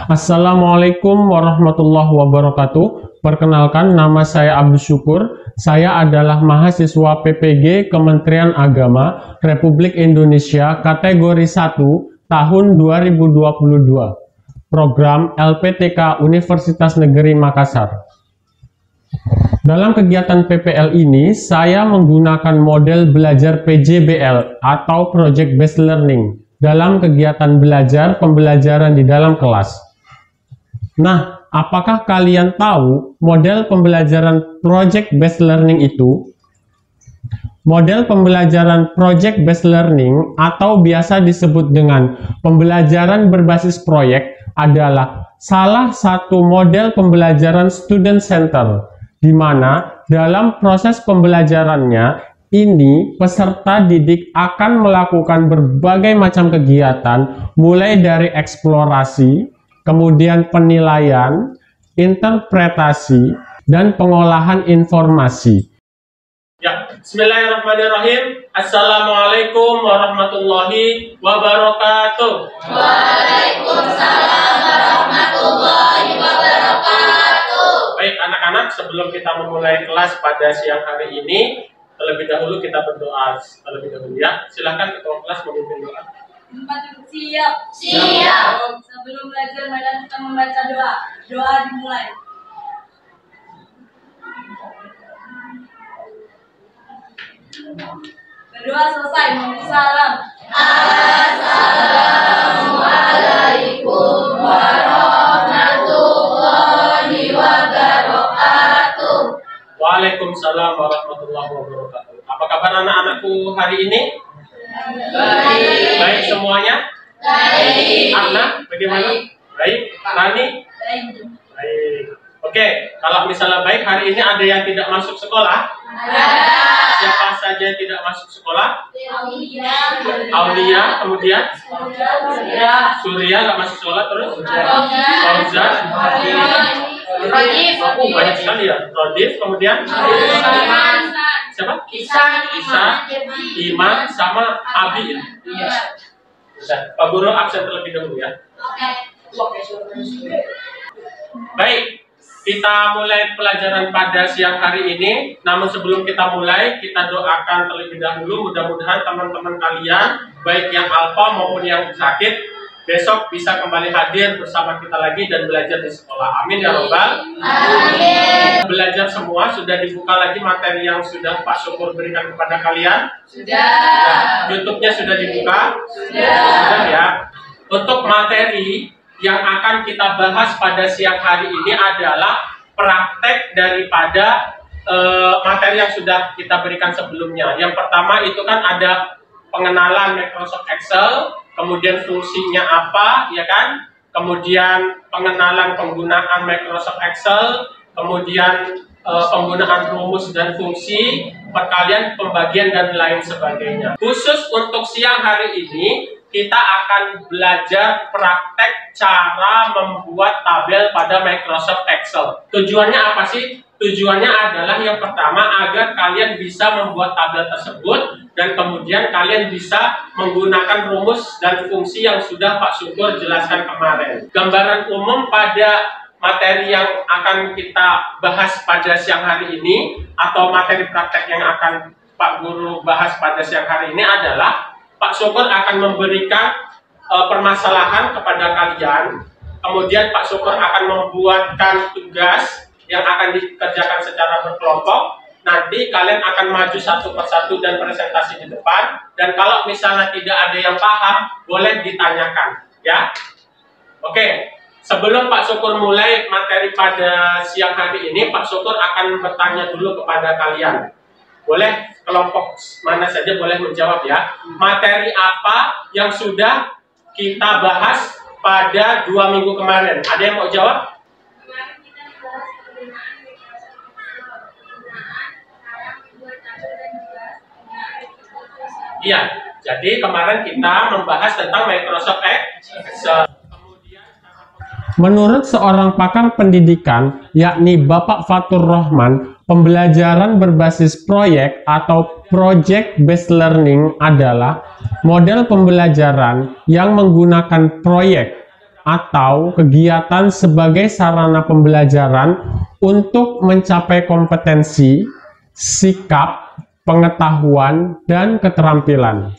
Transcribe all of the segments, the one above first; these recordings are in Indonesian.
Assalamualaikum warahmatullahi wabarakatuh. Perkenalkan, nama saya Abdul Syukur. Saya adalah mahasiswa PPG Kementerian Agama Republik Indonesia kategori 1 tahun 2022. Program LPTK Universitas Negeri Makassar. Dalam kegiatan PPL ini, saya menggunakan model belajar PJBL atau Project Based Learning dalam kegiatan belajar pembelajaran di dalam kelas. Nah, apakah kalian tahu model pembelajaran Project Based Learning itu? Model pembelajaran Project Based Learning atau biasa disebut dengan pembelajaran berbasis proyek adalah salah satu model pembelajaran student center, di mana dalam proses pembelajarannya ini peserta didik akan melakukan berbagai macam kegiatan, mulai dari eksplorasi, kemudian penilaian, interpretasi, dan pengolahan informasi. Ya, bismillahirrahmanirrahim. Assalamualaikum warahmatullahi wabarakatuh. Waalaikumsalam warahmatullahi wabarakatuh. Baik anak-anak, sebelum kita memulai kelas pada siang hari ini, terlebih dahulu kita berdoa terlebih dahulu ya. Silakan ketua kelas memimpin doa. Siap. Sebelum belajar, mari kita membaca doa. Doa dimulai. Berdoa selesai, memberi salam. Assalamualaikum warahmatullahi wabarakatuh. Waalaikumsalam warahmatullahi wabarakatuh. Apa kabar anak-anakku hari ini? Baik semuanya? Baik. Anna, bagaimana? Baik. Rani? Baik. Oke, kalau misalnya baik, hari ini ada yang tidak masuk sekolah? Siapa saja yang tidak masuk sekolah? Aulia, kemudian? Surya nggak masuk sekolah, terus? Fauzan? Banyak sekali ya. Rodif, kemudian? Siapa? Isa, Iman, sama Abi ya? Pak Guru absen terlebih dahulu ya. Baik, kita mulai pelajaran pada siang hari ini. Namun sebelum kita mulai, kita doakan terlebih dahulu. Mudah-mudahan teman-teman kalian, baik yang alfa maupun yang sakit, besok bisa kembali hadir bersama kita lagi dan belajar di sekolah. Amin ya robbal. Amin. Belajar semua, sudah dibuka lagi materi yang sudah Pak Syukur berikan kepada kalian? Sudah. YouTube-nya sudah dibuka? Sudah ya. Untuk materi yang akan kita bahas pada siang hari ini adalah praktek daripada materi yang sudah kita berikan sebelumnya. Yang pertama itu kan ada pengenalan Microsoft Excel, kemudian fungsinya apa, ya kan? Kemudian pengenalan penggunaan Microsoft Excel, kemudian penggunaan rumus dan fungsi, perkalian, pembagian, dan lain sebagainya. Khusus untuk siang hari ini, kita akan belajar praktek cara membuat tabel pada Microsoft Excel. Tujuannya apa sih? Tujuannya adalah yang pertama agar kalian bisa membuat tabel tersebut dan kemudian kalian bisa menggunakan rumus dan fungsi yang sudah Pak Syukur jelaskan kemarin. Gambaran umum pada materi yang akan kita bahas pada siang hari ini atau materi praktek yang akan Pak Guru bahas pada siang hari ini adalah Pak Syukur akan memberikan permasalahan kepada kalian, kemudian Pak Syukur akan membuatkan tugas yang akan dikerjakan secara berkelompok. Nanti kalian akan maju satu persatu dan presentasi di depan, dan kalau misalnya tidak ada yang paham, boleh ditanyakan, ya. Oke, sebelum Pak Syukur mulai materi pada siang hari ini, Pak Syukur akan bertanya dulu kepada kalian. Boleh kelompok mana saja boleh menjawab ya. Materi apa yang sudah kita bahas pada 2 minggu kemarin? Ada yang mau jawab? Kemarin kita bahas penggunaan Microsoft Excel, cara membuat tabel dan juga penggunaan. Iya, jadi kemarin kita membahas tentang Microsoft Excel. Menurut seorang pakar pendidikan, yakni Bapak Fatur Rahman, pembelajaran berbasis proyek atau Project Based Learning adalah model pembelajaran yang menggunakan proyek atau kegiatan sebagai sarana pembelajaran untuk mencapai kompetensi, sikap, pengetahuan, dan keterampilan.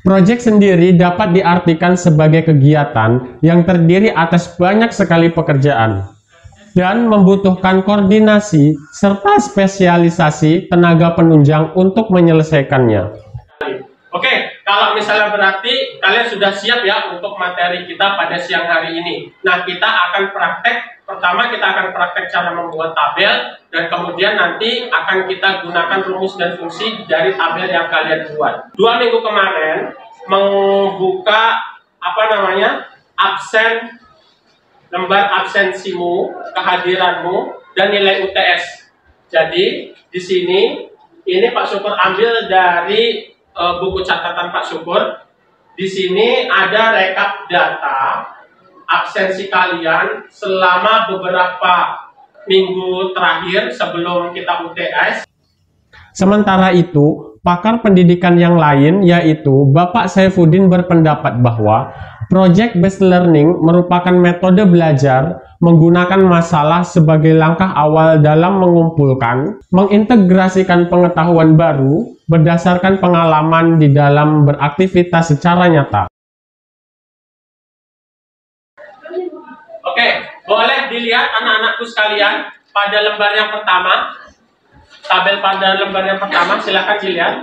Proyek sendiri dapat diartikan sebagai kegiatan yang terdiri atas banyak sekali pekerjaan dan membutuhkan koordinasi serta spesialisasi tenaga penunjang untuk menyelesaikannya. Oke, kalau misalnya berarti kalian sudah siap ya untuk materi kita pada siang hari ini. Nah, kita akan praktek. Pertama kita akan praktek cara membuat tabel, dan kemudian nanti akan kita gunakan rumus dan fungsi dari tabel yang kalian buat. 2 minggu kemarin membuka absen, lembar absensimu, kehadiranmu, dan nilai UTS. Jadi di sini ini Pak Syukur ambil dari buku catatan Pak Syukur. Di sini ada rekap data absensi kalian selama beberapa minggu terakhir sebelum kita UTS. Sementara itu, pakar pendidikan yang lain yaitu Bapak Saifuddin berpendapat bahwa Project Based Learning merupakan metode belajar menggunakan masalah sebagai langkah awal dalam mengumpulkan, mengintegrasikan pengetahuan baru berdasarkan pengalaman di dalam beraktivitas secara nyata. Oke, boleh dilihat anak-anakku sekalian pada lembar yang pertama, tabel pada lembar yang pertama, silakan dilihat.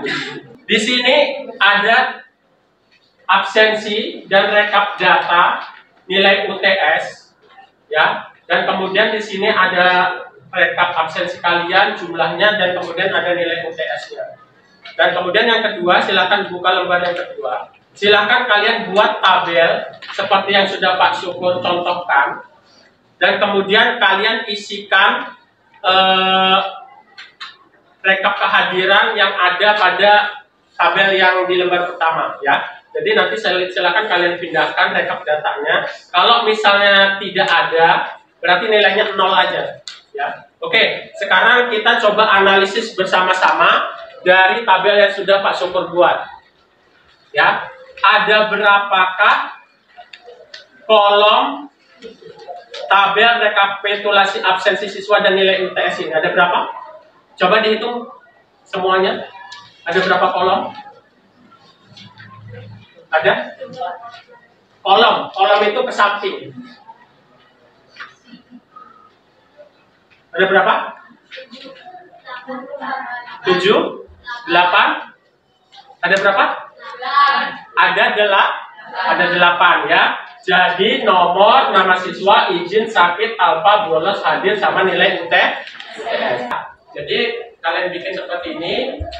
Di sini ada absensi dan rekap data nilai UTS, ya. Dan kemudian di sini ada rekap absensi kalian, jumlahnya, dan kemudian ada nilai UTS-nya. Dan kemudian yang kedua, silakan buka lembar yang kedua. Silakan kalian buat tabel seperti yang sudah Pak Syukur contohkan, dan kemudian kalian isikan rekap kehadiran yang ada pada tabel yang di lembar pertama, ya. Jadi nanti silakan kalian pindahkan rekap datanya. Kalau misalnya tidak ada, berarti nilainya 0 aja, ya. Oke, sekarang kita coba analisis bersama-sama dari tabel yang sudah Pak Syukur buat, ya. Ada berapakah kolom tabel rekapitulasi absensi siswa dan nilai UTS ini? Ada berapa? Coba dihitung semuanya. Ada berapa kolom? Ada? Kolom itu ke samping. Ada berapa? 7? 8? Ada berapa? Ada 8, ya. Jadi nomor, nama siswa, izin, sakit, alfa, bolos, hadir, sama nilai UTS. Jadi kalian bikin seperti ini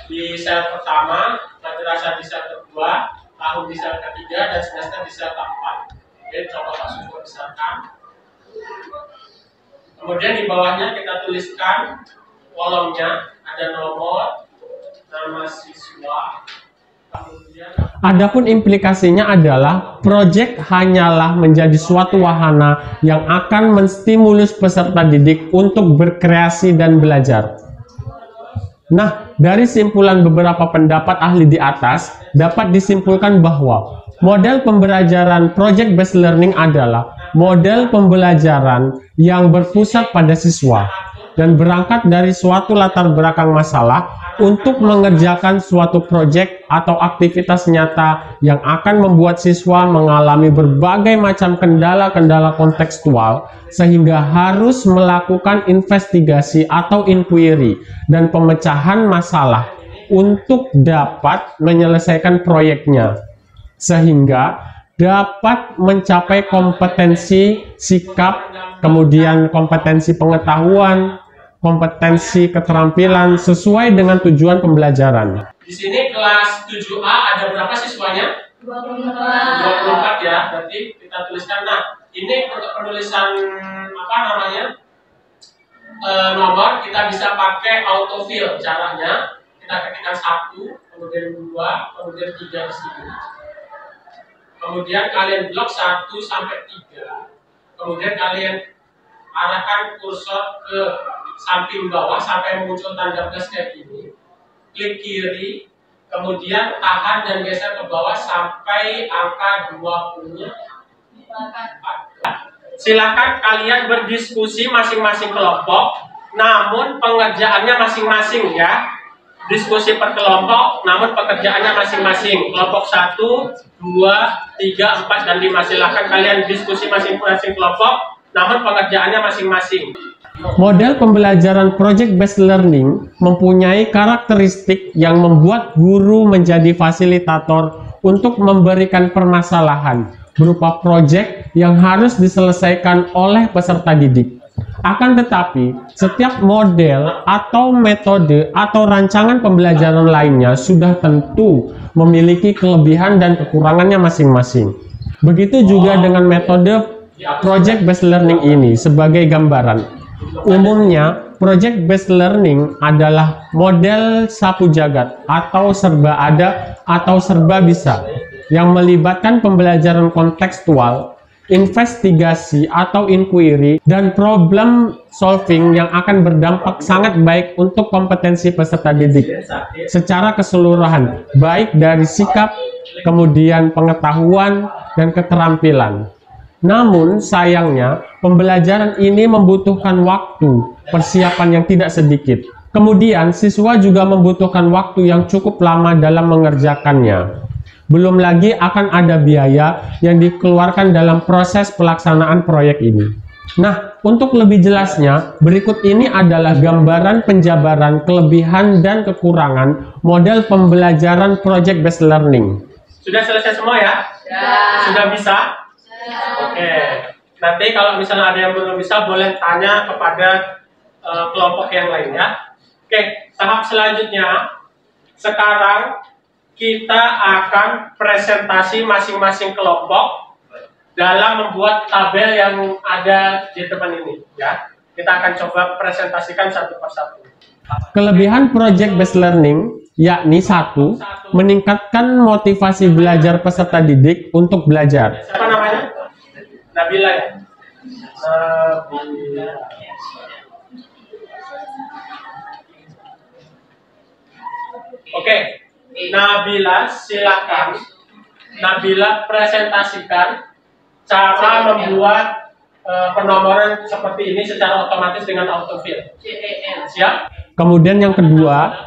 di sel pertama, madrasah di sel kedua, tahun di sel ketiga, dan semester di sel keempat. Oke, coba Pak Syukur misalkan. Kemudian di bawahnya kita tuliskan kolomnya, ada nomor, nama siswa. Adapun implikasinya adalah proyek hanyalah menjadi suatu wahana yang akan menstimulus peserta didik untuk berkreasi dan belajar. Nah, dari simpulan beberapa pendapat ahli di atas, dapat disimpulkan bahwa model pembelajaran Project Based Learning adalah model pembelajaran yang berpusat pada siswa dan berangkat dari suatu latar belakang masalah untuk mengerjakan suatu proyek atau aktivitas nyata yang akan membuat siswa mengalami berbagai macam kendala-kendala kontekstual sehingga harus melakukan investigasi atau inquiry dan pemecahan masalah untuk dapat menyelesaikan proyeknya sehingga dapat mencapai kompetensi sikap, kemudian kompetensi pengetahuan, kompetensi keterampilan sesuai dengan tujuan pembelajaran. Di sini kelas 7A ada berapa siswanya? 24 ya, berarti kita tuliskan. Nah, ini untuk penulisan nomor kita bisa pakai autofill. Caranya kita ketikkan 1, kemudian 2, kemudian 3 di sini. Kemudian kalian blok 1 sampai 3. Kemudian kalian arahkan kursor ke samping bawah sampai muncul tanda plus kayak gini. Klik kiri, kemudian tahan dan geser ke bawah sampai angka 25. Silakan kalian berdiskusi masing-masing kelompok, namun pengerjaannya masing-masing ya. Diskusi per kelompok, namun pekerjaannya masing-masing. Kelompok 1, 2, 3, 4, dan 5. Silakan kalian diskusi masing-masing kelompok, namun pengerjaannya masing-masing. Model pembelajaran project based learning mempunyai karakteristik yang membuat guru menjadi fasilitator untuk memberikan permasalahan berupa project yang harus diselesaikan oleh peserta didik. Akan tetapi, setiap model atau metode atau rancangan pembelajaran lainnya sudah tentu memiliki kelebihan dan kekurangannya masing-masing. Begitu juga dengan metode project based learning ini sebagai gambaran. Umumnya, project based learning adalah model sapu jagat atau serba ada atau serba bisa yang melibatkan pembelajaran kontekstual, investigasi atau inquiry, dan problem solving yang akan berdampak sangat baik untuk kompetensi peserta didik secara keseluruhan, baik dari sikap, kemudian pengetahuan, dan keterampilan. Namun sayangnya pembelajaran ini membutuhkan waktu persiapan yang tidak sedikit. Kemudian siswa juga membutuhkan waktu yang cukup lama dalam mengerjakannya. Belum lagi akan ada biaya yang dikeluarkan dalam proses pelaksanaan proyek ini. Nah, untuk lebih jelasnya, berikut ini adalah gambaran penjabaran kelebihan dan kekurangan model pembelajaran project based learning. Sudah selesai semua ya? Sudah bisa? Oke, nanti kalau misalnya ada yang belum bisa, boleh tanya kepada kelompok yang lain ya. Oke, tahap selanjutnya, sekarang kita akan presentasi masing-masing kelompok dalam membuat tabel yang ada di depan ini ya. Kita akan coba presentasikan satu persatu. Kelebihan project based learning yakni 1. Meningkatkan motivasi belajar peserta didik untuk belajar. Siapa namanya? Nabila ya? Nabila. Oke, Nabila silakan. Nabila presentasikan cara membuat penomoran seperti ini secara otomatis dengan autofill. Siap? Kemudian yang kedua,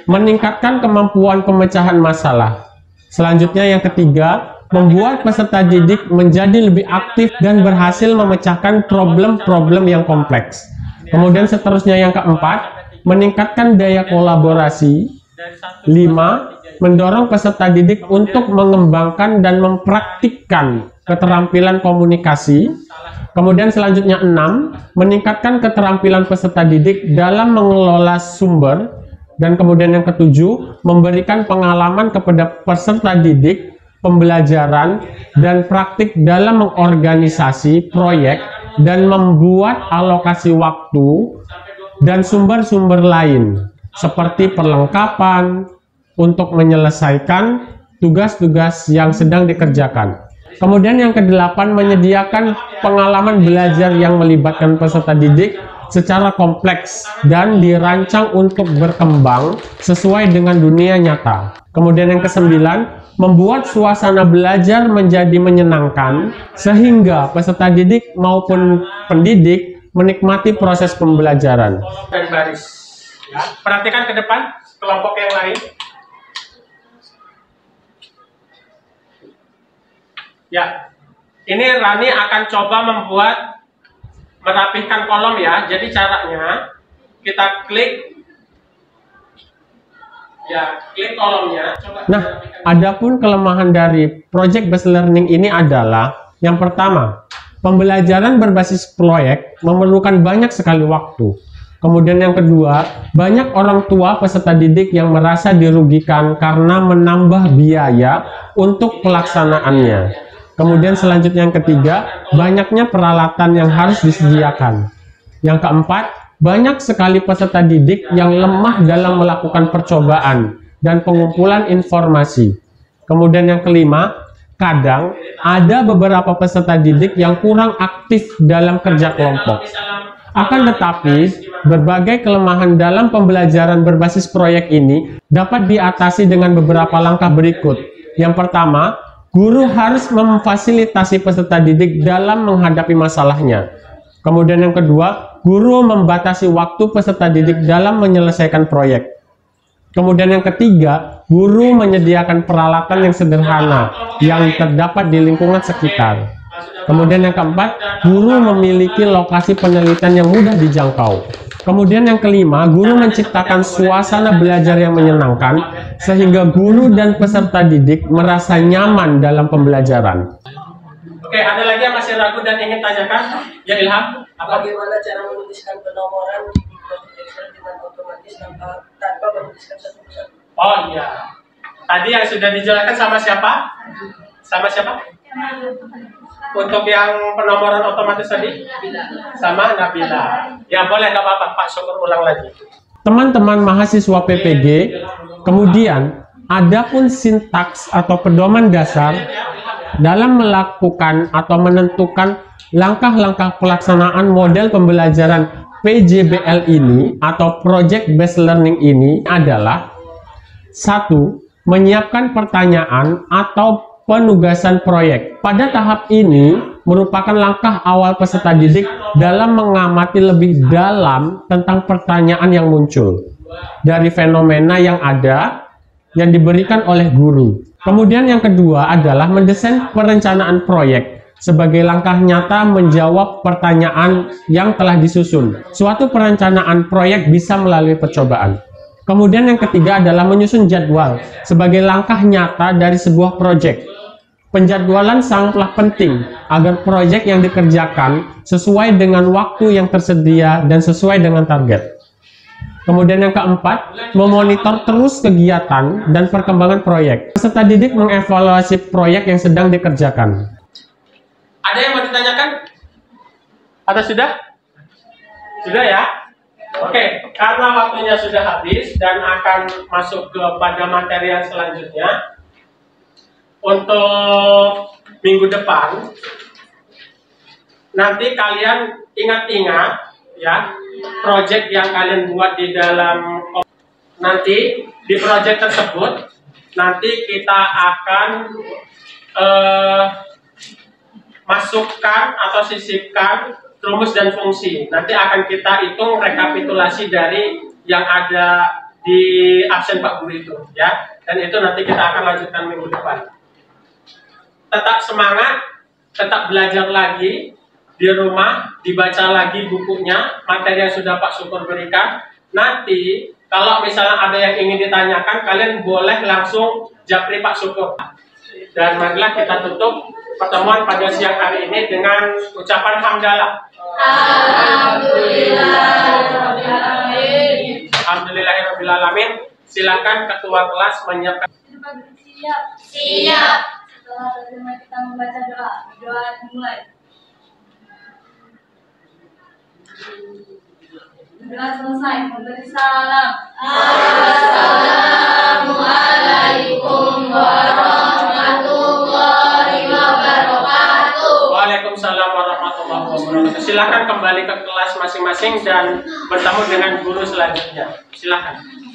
meningkatkan kemampuan pemecahan masalah. Selanjutnya yang ketiga, membuat peserta didik menjadi lebih aktif dan berhasil memecahkan problem-problem yang kompleks. Kemudian seterusnya yang keempat, meningkatkan daya kolaborasi. 5. Mendorong peserta didik untuk mengembangkan dan mempraktikkan keterampilan komunikasi. Kemudian selanjutnya 6. Meningkatkan keterampilan peserta didik dalam mengelola sumber. Dan kemudian yang ketujuh, memberikan pengalaman kepada peserta didik, pembelajaran, dan praktik dalam mengorganisasi proyek dan membuat alokasi waktu dan sumber-sumber lain seperti perlengkapan untuk menyelesaikan tugas-tugas yang sedang dikerjakan. Kemudian yang kedelapan, menyediakan pengalaman belajar yang melibatkan peserta didik secara kompleks dan dirancang untuk berkembang sesuai dengan dunia nyata. Kemudian yang kesembilan, membuat suasana belajar menjadi menyenangkan sehingga peserta didik maupun pendidik menikmati proses pembelajaran. Dan baris. Ya. Perhatikan ke depan kelompok yang lain. Ya, ini Rani akan coba merapihkan kolom ya. Jadi caranya kita klik, ya, klik kolomnya. Coba. Nah, adapun kelemahan dari project based learning ini adalah yang pertama, pembelajaran berbasis proyek memerlukan banyak sekali waktu. Kemudian yang kedua, banyak orang tua peserta didik yang merasa dirugikan karena menambah biaya untuk pelaksanaannya. Kemudian selanjutnya yang ketiga, banyaknya peralatan yang harus disediakan. Yang keempat, banyak sekali peserta didik yang lemah dalam melakukan percobaan dan pengumpulan informasi. Kemudian yang kelima, kadang ada beberapa peserta didik yang kurang aktif dalam kerja kelompok. Akan tetapi, berbagai kelemahan dalam pembelajaran berbasis proyek ini dapat diatasi dengan beberapa langkah berikut. Yang pertama, Guru harus memfasilitasi peserta didik dalam menghadapi masalahnya. Kemudian yang kedua, guru membatasi waktu peserta didik dalam menyelesaikan proyek. Kemudian yang ketiga, guru menyediakan peralatan yang sederhana yang terdapat di lingkungan sekitar. Kemudian yang keempat, guru memiliki lokasi penelitian yang mudah dijangkau. Kemudian yang kelima, guru menciptakan suasana belajar yang menyenangkan sehingga guru dan peserta didik merasa nyaman dalam pembelajaran. Oke, ada lagi yang masih ragu dan ingin tanyakan? Ya, Ilham. Bagaimana cara menuliskan penomoran di project Excel dengan otomatis tanpa menuliskan satu persatu? Oh iya. Tadi yang sudah dijelaskan sama siapa? Sama siapa? Untuk yang penomoran otomatis tadi? Sama Nabila. Ya boleh, nggak apa-apa. Pak Syukur ulang lagi. Teman-teman mahasiswa PPG, kemudian adapun sintaks atau pedoman dasar dalam melakukan atau menentukan langkah-langkah pelaksanaan model pembelajaran PJBL ini atau Project Based Learning ini adalah: 1. Menyiapkan pertanyaan atau penugasan proyek. Pada tahap ini merupakan langkah awal peserta didik dalam mengamati lebih dalam tentang pertanyaan yang muncul dari fenomena yang ada yang diberikan oleh guru. Kemudian yang kedua adalah mendesain perencanaan proyek sebagai langkah nyata menjawab pertanyaan yang telah disusun. Suatu perencanaan proyek bisa melalui percobaan. Kemudian yang ketiga adalah menyusun jadwal sebagai langkah nyata dari sebuah proyek. Penjadwalan sangatlah penting agar proyek yang dikerjakan sesuai dengan waktu yang tersedia dan sesuai dengan target. Kemudian yang keempat, memonitor terus kegiatan dan perkembangan proyek. Peserta didik mengevaluasi proyek yang sedang dikerjakan. Ada yang mau ditanyakan? Ada sudah? Sudah ya? Oke, karena waktunya sudah habis dan akan masuk kepada materi yang selanjutnya. Untuk minggu depan, nanti kalian ingat-ingat ya, proyek yang kalian buat di dalam, nanti di proyek tersebut nanti kita akan masukkan atau sisipkan rumus dan fungsi. Nanti akan kita hitung rekapitulasi dari yang ada di absen Pak Guru itu ya, dan itu nanti kita akan lanjutkan minggu depan. Tetap semangat, tetap belajar lagi di rumah, dibaca lagi bukunya, materi yang sudah Pak Syukur berikan. Nanti kalau misalnya ada yang ingin ditanyakan, kalian boleh langsung japri Pak Syukur. Dan marilah kita tutup pertemuan pada siang hari ini dengan ucapan hamdalah. Alhamdulillahirrahmanirrahim. Silakan ketua kelas menyiapkan. Siap. Siap. Setelah kita membaca doa, doa dimulai. Doa selesai, memberi salam. Assalamualaikum warahmatullahi wabarakatuh. Waalaikumsalam warahmatullahi wabarakatuh. Silakan kembali ke kelas masing-masing dan bertemu dengan guru selanjutnya. Silakan.